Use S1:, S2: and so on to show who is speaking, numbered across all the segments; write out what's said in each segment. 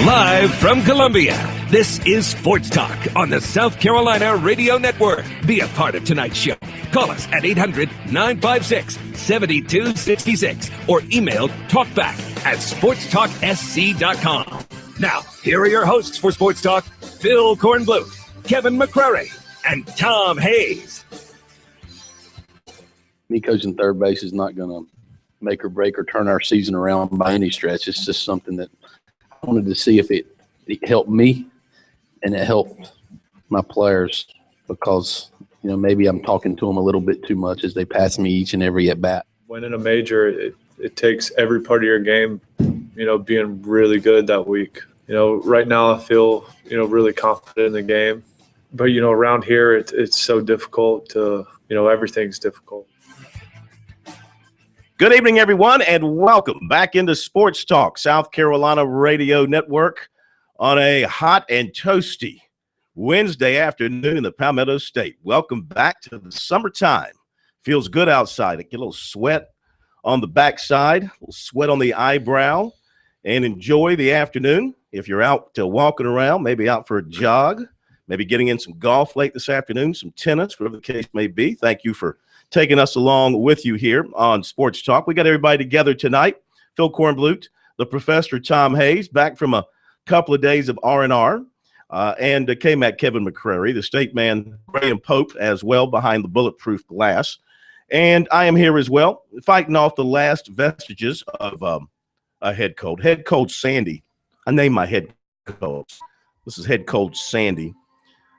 S1: Live from Columbia, this is Sports Talk on the South Carolina Radio Network. Be a part of tonight's show. Call us at 800-956-7266 or email talkback@sportstalksc.com. Now, here are your hosts for Sports Talk, Phil Kornbluth, Kevin McCrary, and Tom Hayes.
S2: Me coaching third base is not going to make or break or turn our season around by any stretch. It's just something that I wanted to see if it helped me and it helped my players, because, you know, maybe I'm talking to them a little bit too much as they pass me each and every at bat.
S3: Winning a major, it takes every part of your game, you know, being really good that week. You know, right now I feel, you know, really confident in the game. But, you know, around here it's so difficult to, you know, everything's difficult.
S4: Good evening, everyone, and welcome back into Sports Talk, South Carolina Radio Network, on a hot and toasty Wednesday afternoon in the Palmetto State. Welcome back to the summertime. Feels good outside. Get a little sweat on the backside, a little sweat on the eyebrow, and enjoy the afternoon. If you're out walking around, maybe out for a jog, maybe getting in some golf late this afternoon, some tennis, whatever the case may be. Thank you for taking us along with you here on Sports Talk. We got everybody together tonight. Phil Kornbluth, the Professor Tom Hayes, back from a couple of days of R&R, and K-Mac Kevin McCrary, the state man Graham Pope as well behind the bulletproof glass. And I am here as well, fighting off the last vestiges of a head cold. Head cold Sandy. I named my head cold. This is head cold Sandy.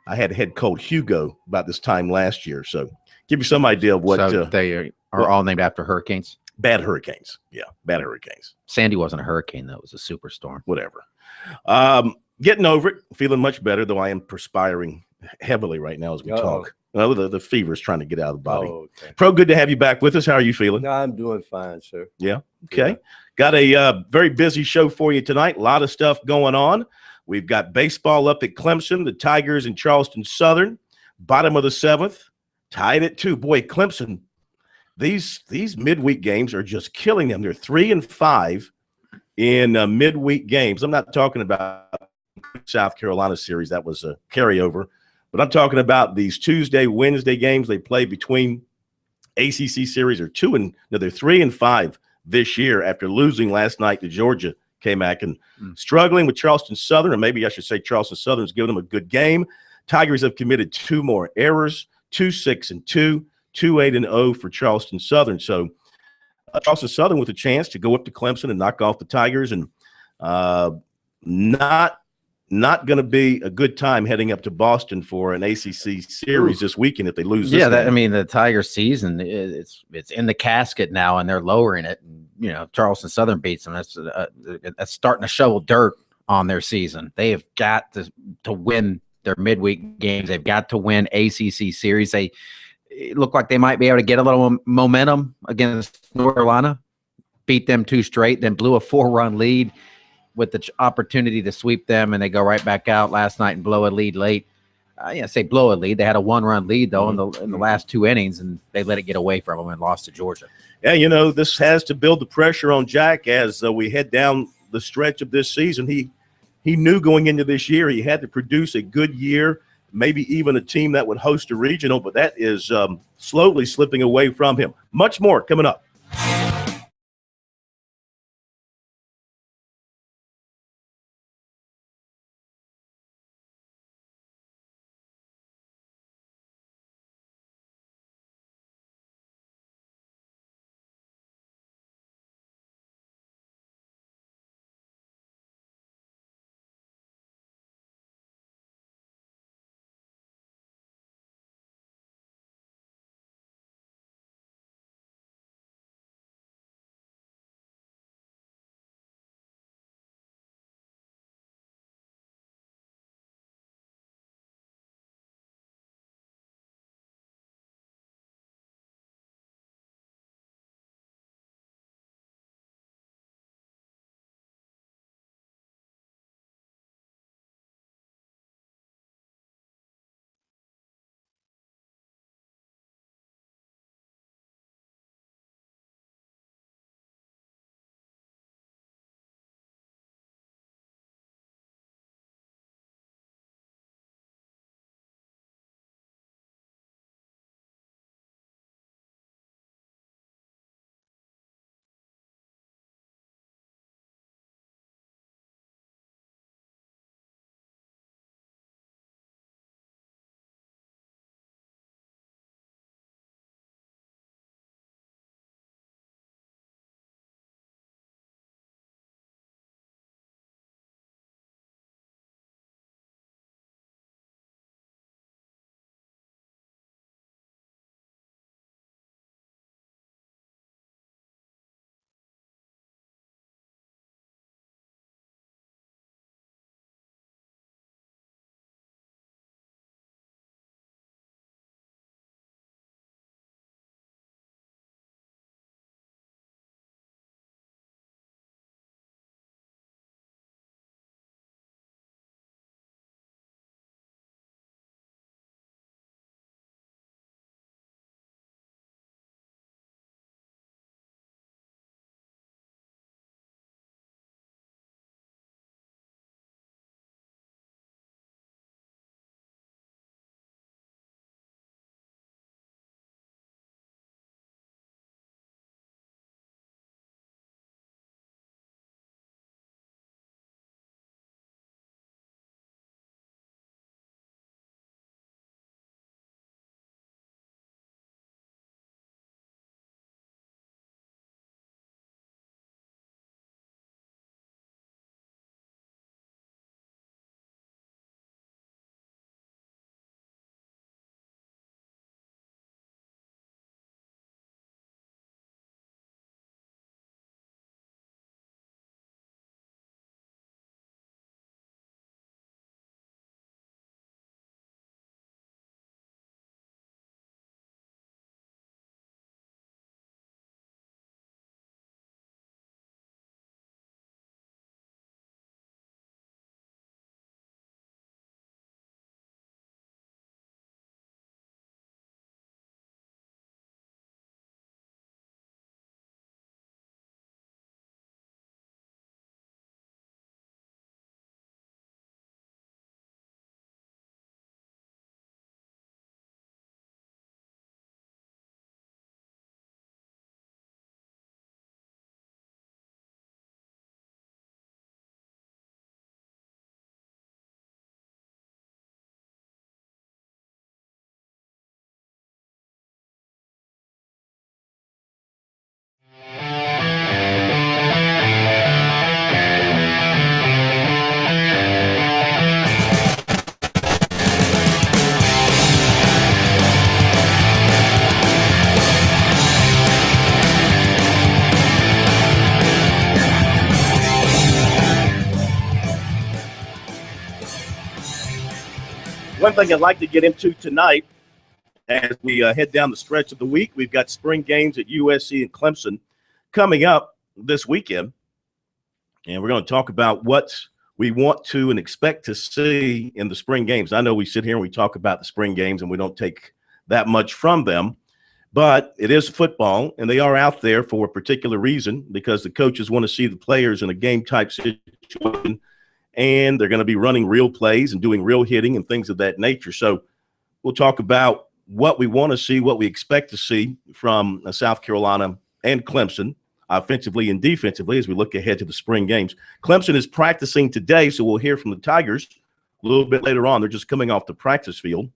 S4: I had head cold Hugo about this time last year, so give you some idea of what.
S5: So they are all named after hurricanes?
S4: Bad hurricanes. Yeah, bad hurricanes.
S5: Sandy wasn't a hurricane. That was a superstorm.
S4: Whatever. Getting over it. Feeling much better, though I am perspiring heavily right now as we talk. Well, the fever is trying to get out of the body.
S6: Oh, okay.
S4: Pro, good to have you back with us. How are you feeling?
S6: No, I'm doing fine, sir.
S4: Yeah. Okay.
S6: Yeah.
S4: Got a very busy show for you tonight. A lot of stuff going on. We've got baseball up at Clemson, the Tigers and Charleston Southern, bottom of the seventh, tied at 2. Boy, Clemson, these midweek games are just killing them. They're 3-5 in midweek games. I'm not talking about South Carolina series. That was a carryover. But I'm talking about these Tuesday, Wednesday games they play between ACC series they're 3-5 this year after losing last night to Georgia. K-Mac and struggling with Charleston Southern, or maybe I should say Charleston Southern's given them a good game. Tigers have committed 2 more errors, 2-6-2, 2-8-0 for Charleston Southern. So Charleston Southern with a chance to go up to Clemson and knock off the Tigers, and not going to be a good time heading up to Boston for an ACC series this weekend if they lose this game.
S5: The Tigers season, it's in the casket now, and they're lowering it. And, you know, Charleston Southern beats them. That's starting to shovel dirt on their season. They have got to win their midweek games. They've got to win ACC series. It look like they might be able to get a little momentum against North Carolina, beat them 2 straight, then blew a 4-run lead with the opportunity to sweep them, and they go right back out last night and blow a lead late. Blow a lead. They had a 1-run lead, though, in the last 2 innings, and they let it get away from them and lost to Georgia.
S4: Yeah, you know, this has to build the pressure on Jack as we head down the stretch of this season. He knew going into this year he had to produce a good year, maybe even a team that would host a regional, but that is slowly slipping away from him. Much more coming up. One thing I'd like to get into tonight as we head down the stretch of the week, we've got spring games at USC and Clemson coming up this weekend. And we're going to talk about what we want to and expect to see in the spring games. I know we sit here and we talk about the spring games and we don't take that much from them, but it is football and they are out there for a particular reason because the coaches want to see the players in a game type situation and they're going to be running real plays and doing real hitting and things of that nature. So we'll talk about what we want to see, what we expect to see from South Carolina and Clemson, offensively and defensively, as we look ahead to the spring games. Clemson is practicing today, so we'll hear from the Tigers a little bit later on. They're just coming off the practice field.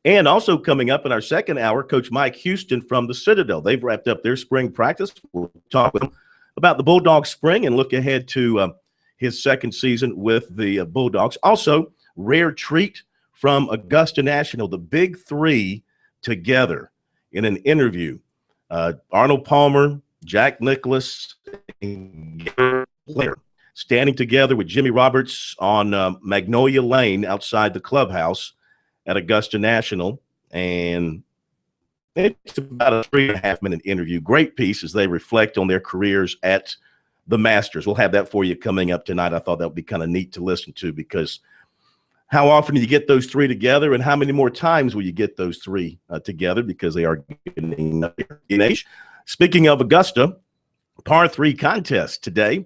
S4: And also coming up in our second hour, Coach Mike Houston from the Citadel. They've wrapped up their spring practice. We'll talk with him about the Bulldogs spring and look ahead to his second season with the Bulldogs. Also, rare treat from Augusta National, the big three together in an interview. Arnold Palmer, Jack Nicklaus, and Gary Blair standing together with Jimmy Roberts on Magnolia Lane outside the clubhouse at Augusta National. And it's about a 3.5-minute interview. Great piece as they reflect on their careers at the Masters. We'll have that for you coming up tonight. I thought that would be kind of neat to listen to because how often do you get those three together and how many more times will you get those three together because they are getting in age. Speaking of Augusta, par 3 contest today.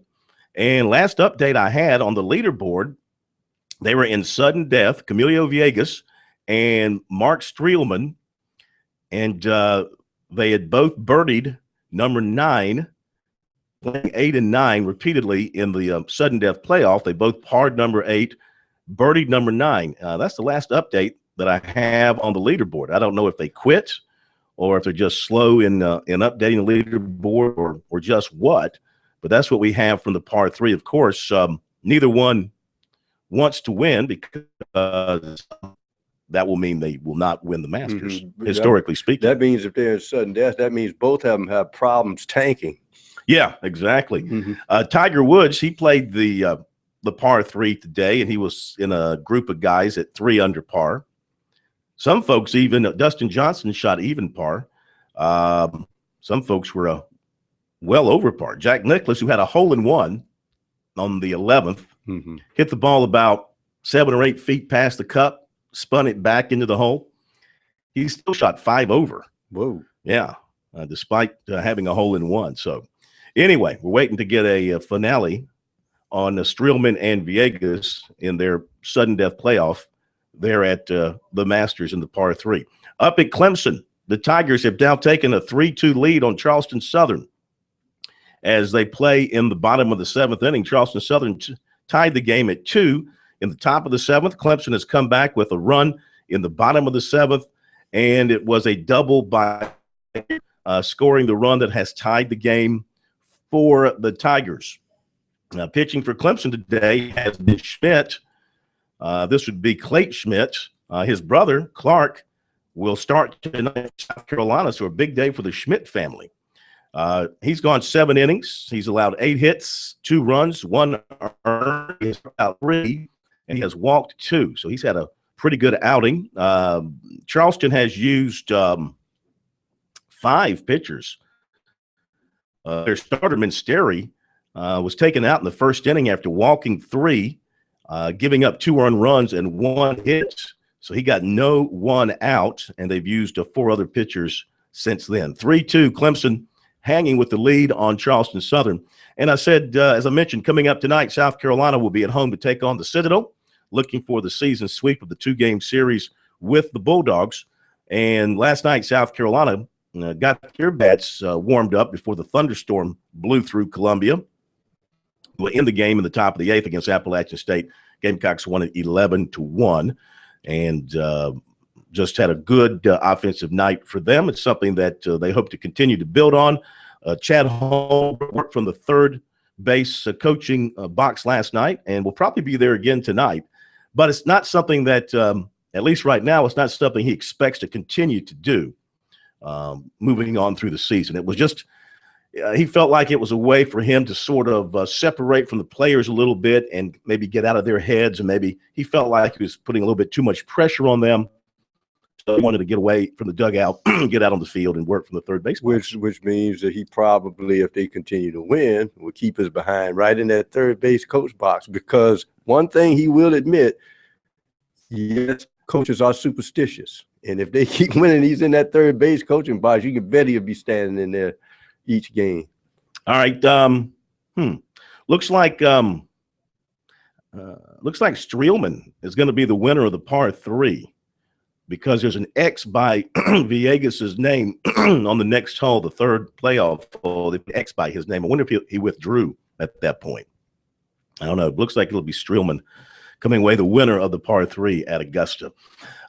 S4: And last update I had on the leaderboard, they were in sudden death, Camilo Villegas and Mark Streelman. And they had both birdied number 9, playing 8 and 9 repeatedly in the sudden death playoff. They both parred number 8. Birdied number 9. That's the last update that I have on the leaderboard. I don't know if they quit or if they're just slow in updating the leaderboard or just what, but that's what we have from the par 3. Of course, neither one wants to win because that will mean they will not win the Masters, historically speaking.
S6: That means if they're in sudden death, that means both of them have problems tanking.
S4: Yeah, exactly. Tiger Woods, he played the par 3 today, and he was in a group of guys at 3 under par. Some folks even, Dustin Johnson shot even par. Some folks were well over par. Jack Nicklaus, who had a hole-in-one on the 11th, hit the ball about 7 or 8 feet past the cup, spun it back into the hole. He still shot 5 over.
S6: Whoa.
S4: Yeah, despite having a hole-in-one. So anyway, we're waiting to get a finale on Streelman and Villegas in their sudden death playoff there at the Masters in the par 3. Up at Clemson, the Tigers have now taken a 3-2 lead on Charleston Southern as they play in the bottom of the 7th inning. Charleston Southern tied the game at 2 in the top of the 7th. Clemson has come back with a run in the bottom of the 7th, and it was a double by scoring the run that has tied the game for the Tigers. Pitching for Clemson today has been Schmidt. This would be Clayton Schmidt. His brother, Clark, will start tonight in South Carolina, so a big day for the Schmidt family. He's gone 7 innings. He's allowed 8 hits, 2 runs, 1 earned. He's out 3, and he has walked 2. So he's had a pretty good outing. Charleston has used 5 pitchers. Their starter, Minsteri, was taken out in the first inning after walking 3, giving up 2 earned runs and 1 hit. So he got no 1 out, and they've used 4 other pitchers since then. 3-2, Clemson hanging with the lead on Charleston Southern. And I said, as I mentioned, coming up tonight, South Carolina will be at home to take on the Citadel, looking for the season sweep of the 2-game series with the Bulldogs. And last night, South Carolina got their bats warmed up before the thunderstorm blew through Columbia. We'll end the game in the top of the 8th against Appalachian State. Gamecocks won at 11-1, and just had a good offensive night for them. It's something that they hope to continue to build on. Chad Hall worked from the third base coaching box last night, and will probably be there again tonight. But it's not something that, at least right now, it's not something he expects to continue to do moving on through the season. It was just he felt like it was a way for him to sort of separate from the players a little bit and maybe get out of their heads. And maybe he felt like he was putting a little bit too much pressure on them. So he wanted to get away from the dugout, get out on the field and work from the third base.
S6: Which means that he probably, if they continue to win, will keep us behind right in that third base coach box. Because one thing he will admit, yes, coaches are superstitious. And if they keep winning, he's in that third base coaching box, you can bet he'll be standing in there each game.
S4: All right. Looks like Streelman is going to be the winner of the par 3 because there's an X by Villegas's name on the next hole, the third playoff hole. They X by his name. I wonder if he withdrew at that point. I don't know. It looks like it'll be Streelman coming away the winner of the par 3 at Augusta.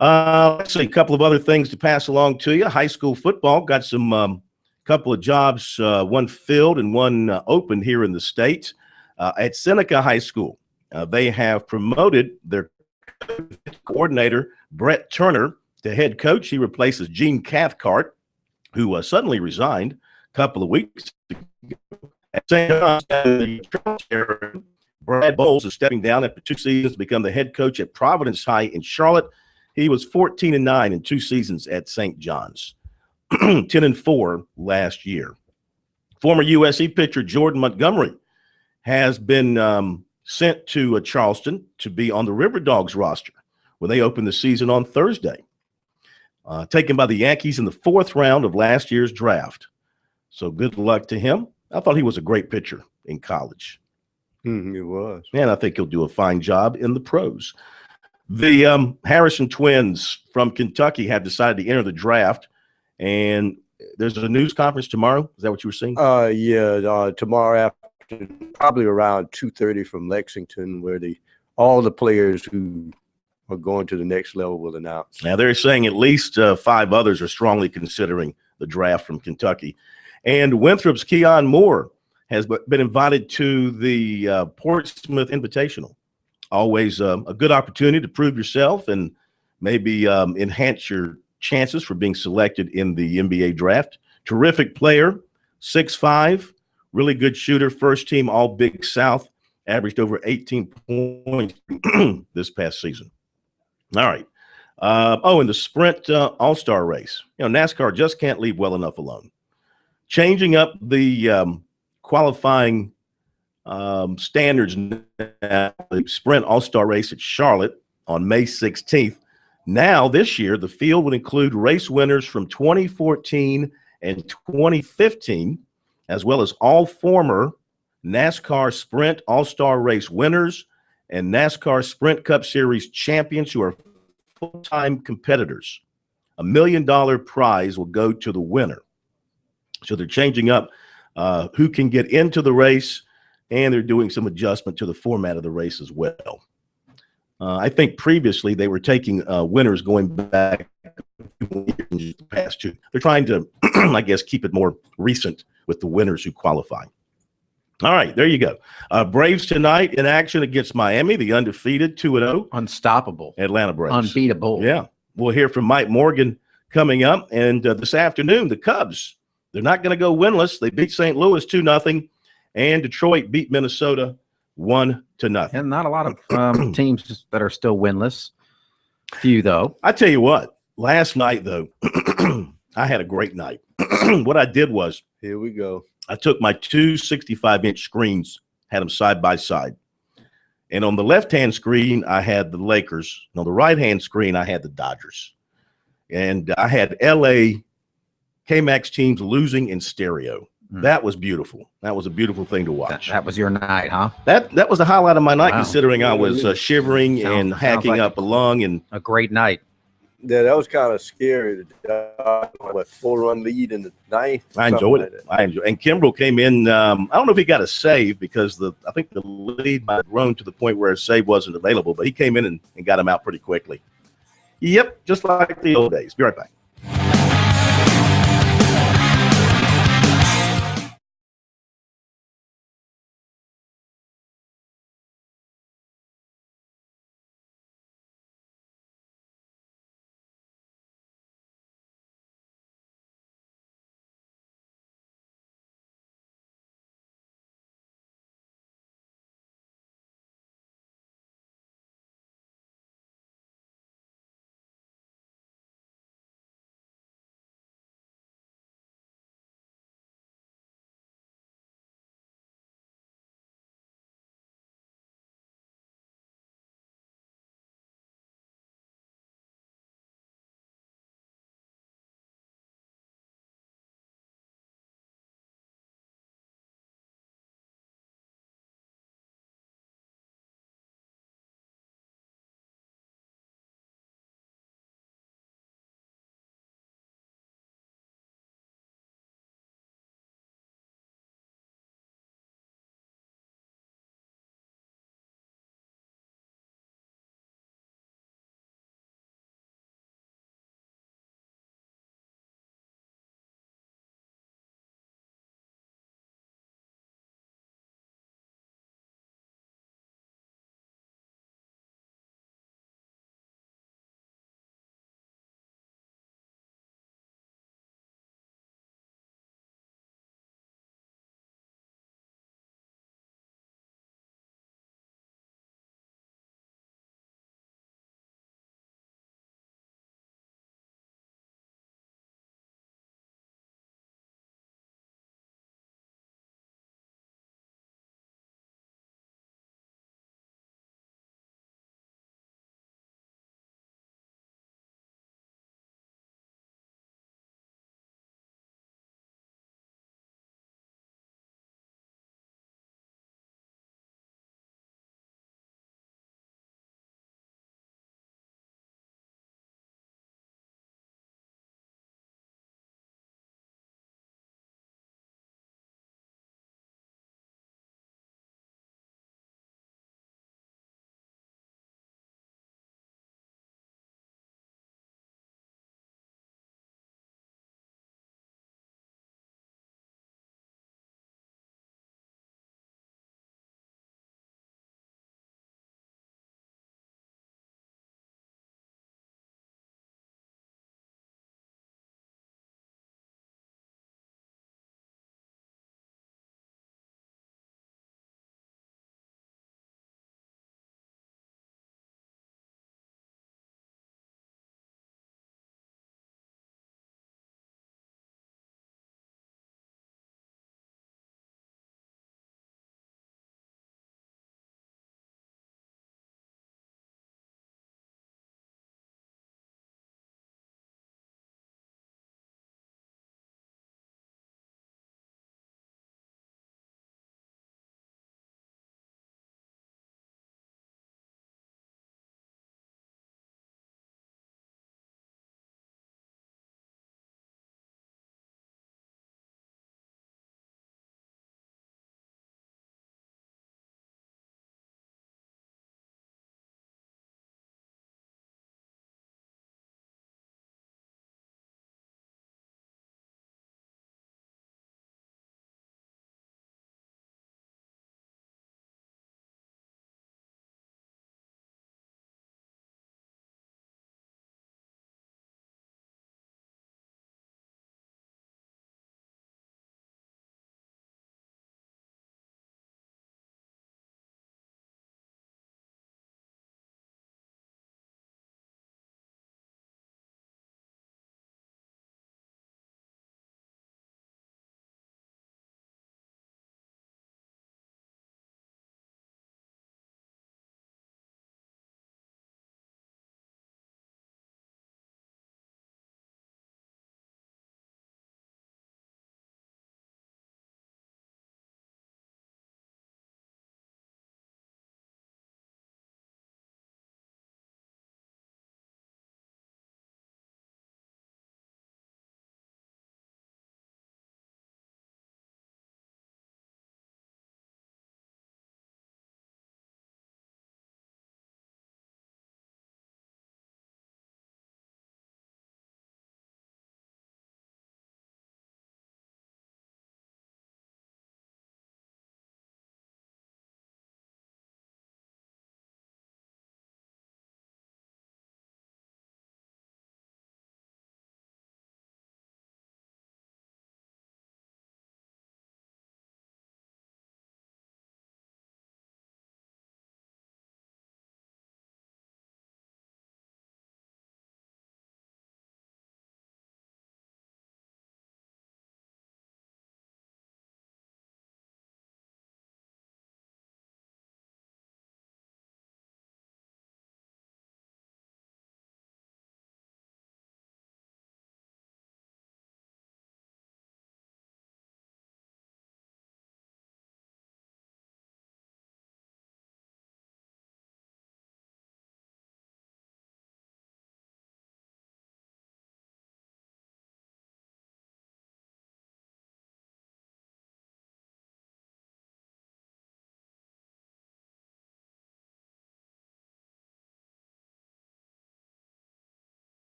S4: Let's see, a couple of other things to pass along to you. High school football got some couple of jobs, one filled and one open here in the state. At Seneca High School, they have promoted their coordinator, Brett Turner, to head coach. He replaces Gene Cathcart, who suddenly resigned a couple of weeks ago. At St. John's, Brad Bowles is stepping down after 2 seasons to become the head coach at Providence High in Charlotte. He was 14-9 in 2 seasons at St. John's. 10-4 last year. Former USC pitcher Jordan Montgomery has been sent to Charleston to be on the River Dogs roster when they open the season on Thursday. Taken by the Yankees in the 4th round of last year's draft. So good luck to him. I thought he was a great pitcher in college.
S6: It was.
S4: And I think he'll do a fine job in the pros. The Harrison twins from Kentucky have decided to enter the draft. And there's a news conference tomorrow. Is that what you were saying?
S6: Tomorrow afternoon, probably around 2:30 from Lexington, where all the players who are going to the next level will announce.
S4: Now they're saying at least 5 others are strongly considering the draft from Kentucky. And Winthrop's Keon Moore has been invited to the Portsmouth Invitational. Always a good opportunity to prove yourself and maybe enhance your chances for being selected in the NBA draft. Terrific player, 6'5", really good shooter, first team All Big South, averaged over 18 points this past season. All right. In the sprint all-star race, NASCAR just can't leave well enough alone. Changing up the qualifying standards now, the sprint all-star race at Charlotte on May 16th. Now, this year, the field would include race winners from 2014 and 2015, as well as all former NASCAR Sprint All-Star Race winners and NASCAR Sprint Cup Series champions who are full-time competitors. $1 million prize will go to the winner. So they're changing up who can get into the race, and they're doing some adjustment to the format of the race as well. I think previously they were taking winners going back the past 2. They're trying to, I guess, keep it more recent with the winners who qualify. All right, there you go. Braves tonight in action against Miami, the undefeated 2-0.
S5: Unstoppable.
S4: Atlanta Braves.
S5: Unbeatable.
S4: Yeah. We'll hear from Mike Morgan coming up. And this afternoon, the Cubs, they're not going to go winless. They beat St. Louis 2-0, and Detroit beat Minnesota 1-0.
S5: And not a lot of teams that are still winless. Few, though.
S4: I tell you what, last night, though, I had a great night. What I did was,
S6: here we go.
S4: I took my 2 65-inch screens, had them side by side. And on the left-hand screen, I had the Lakers. And on the right-hand screen, I had the Dodgers. And I had L.A. K-Max teams losing in stereo. That was beautiful. That was a beautiful thing to watch.
S5: That was your night, huh?
S4: That was the highlight of my night,
S5: Wow.
S4: Considering I was shivering and hacking
S5: like
S4: up a lung. And
S5: a great night.
S6: Yeah, that was kind of scary. 4-run lead in the 9th.
S4: I enjoyed it. And Kimbrell came in. I don't know if he got a save because I think the lead might have grown to the point where a save wasn't available, but he came in and got him out pretty quickly. Yep, just like the old days. Be right back.